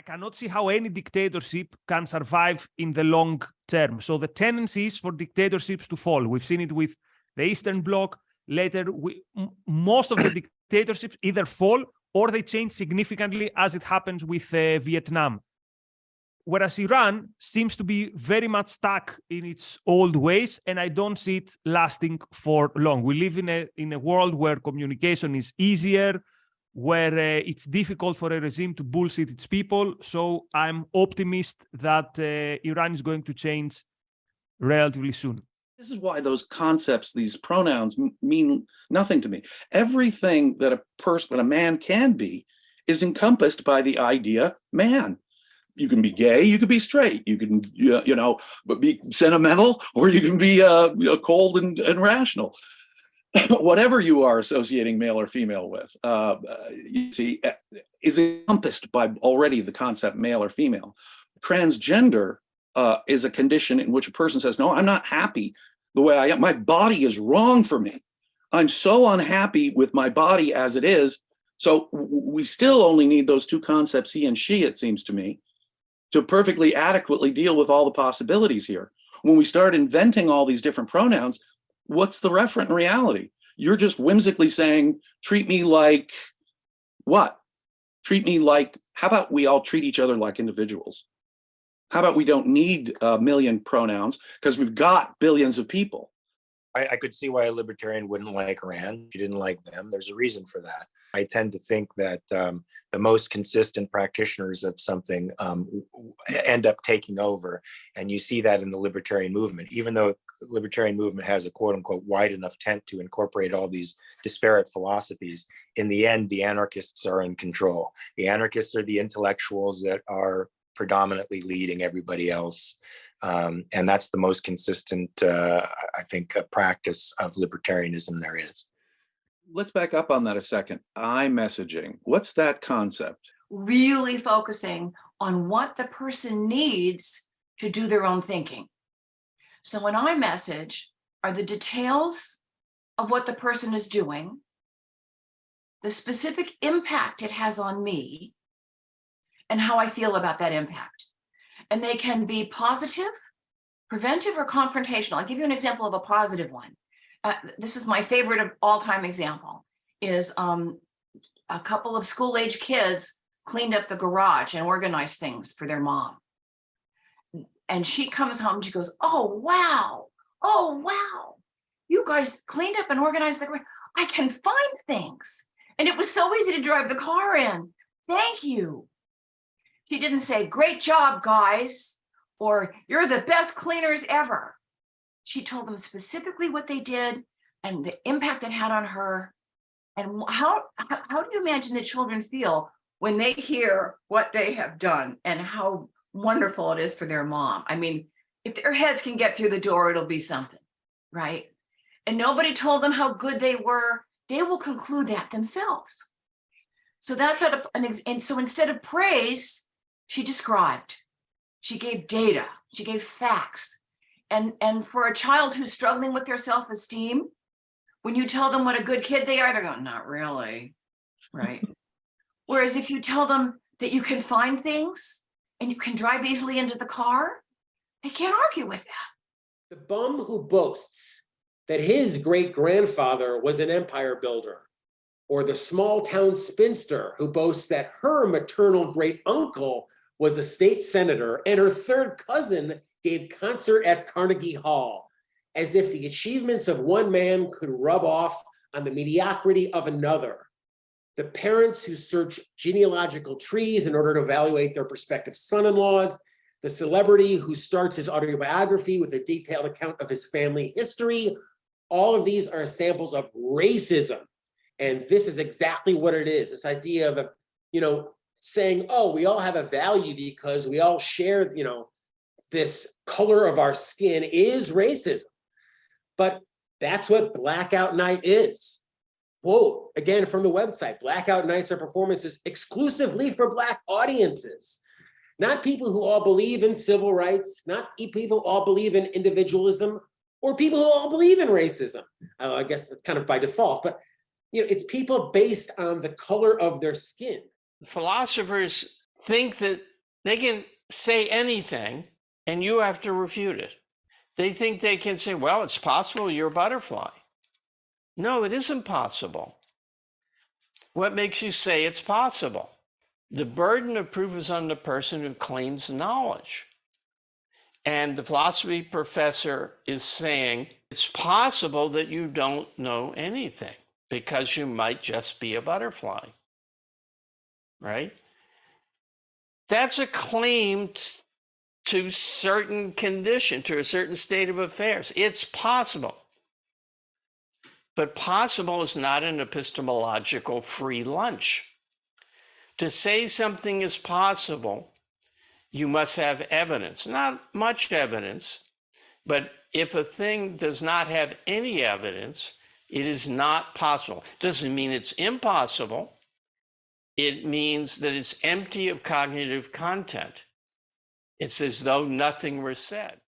cannot see how any dictatorship can survive in the long term. So the tendency is for dictatorships to fall. We've seen it with the Eastern Bloc. Later, most of the dictatorships either fall or they change significantly, as it happens with Vietnam. Whereas Iran seems to be very much stuck in its old ways, and I don't see it lasting for long. We live in a world where communication is easier, where it's difficult for a regime to bullshit its people. So I'm optimist that Iran is going to change relatively soon. This is why those concepts, these pronouns, mean nothing to me. Everything that a man can be is encompassed by the idea man. You can be gay, you can be straight, you can, be sentimental, or you can be cold and rational. Whatever you are associating male or female with, you see, is encompassed by already the concept male or female. Transgender is a condition in which a person says, no, I'm not happy the way I am. My body is wrong for me. I'm so unhappy with my body as it is. So we still only need those two concepts, he and she, it seems to me, to perfectly adequately deal with all the possibilities here. When we start inventing all these different pronouns, what's the referent in reality? You're just whimsically saying, treat me like what? Treat me like, how about we all treat each other like individuals? How about we don't need a million pronouns because we've got billions of people? I could see why a libertarian wouldn't like Rand. She didn't like them. There's a reason for that. I tend to think that the most consistent practitioners of something end up taking over. And you see that in the libertarian movement. Even though the libertarian movement has a quote unquote wide enough tent to incorporate all these disparate philosophies, in the end, the anarchists are in control. The anarchists are the intellectuals that are predominantly leading everybody else. And that's the most consistent, I think, practice of libertarianism there is. Let's back up on that a second. iMessaging, what's that concept? Really focusing on what the person needs to do their own thinking. So in iMessage are the details of what the person is doing, the specific impact it has on me, and how I feel about that impact. And they can be positive, preventive, or confrontational. I'll give you an example of a positive one. This is my favorite of all-time example, is a couple of school-age kids cleaned up the garage and organized things for their mom. And she comes home, she goes, oh, wow, you guys cleaned up and organized the garage. I can find things. And it was so easy to drive the car in. Thank you. She didn't say, great job, guys, or you're the best cleaners ever. She told them specifically what they did and the impact it had on her. And how do you imagine the children feel when they hear what they have done and how wonderful it is for their mom? I mean, if their heads can get through the door, it'll be something, right? And nobody told them how good they were. They will conclude that themselves. So that's and so instead of praise, she described, she gave data, she gave facts. And for a child who's struggling with their self-esteem, when you tell them what a good kid they are, they're going, not really, right? Whereas if you tell them that you can find things and you can drive easily into the car, they can't argue with that. The bum who boasts that his great-grandfather was an empire builder, or the small-town spinster who boasts that her maternal great-uncle was a state senator and her third cousin gave concert at Carnegie Hall, as if the achievements of one man could rub off on the mediocrity of another. The parents who search genealogical trees in order to evaluate their prospective son-in-laws, the celebrity who starts his autobiography with a detailed account of his family history, all of these are samples of racism. And this is exactly what it is, this idea of, saying, oh, we all have a value because we all share, this color of our skin is racism. But that's what Blackout Night is. Quote, again, from the website, Blackout Nights are performances exclusively for Black audiences, not people who all believe in civil rights, not people who all believe in individualism, or people who all believe in racism. I guess it's kind of by default, but it's people based on the color of their skin. Philosophers think that They can say anything and you have to refute it. They think they can say, well, it's possible you're a butterfly. No, it isn't possible. What makes you say it's possible? The burden of proof is on the person who claims knowledge. And the philosophy professor is saying it's possible that you don't know anything because you might just be a butterfly, right? That's a claim to certain condition, to a certain state of affairs. It's possible. But possible is not an epistemological free lunch. To say something is possible, you must have evidence, not much evidence, but if a thing does not have any evidence, it is not possible. Doesn't mean it's impossible. It means that it's empty of cognitive content. It's as though nothing were said.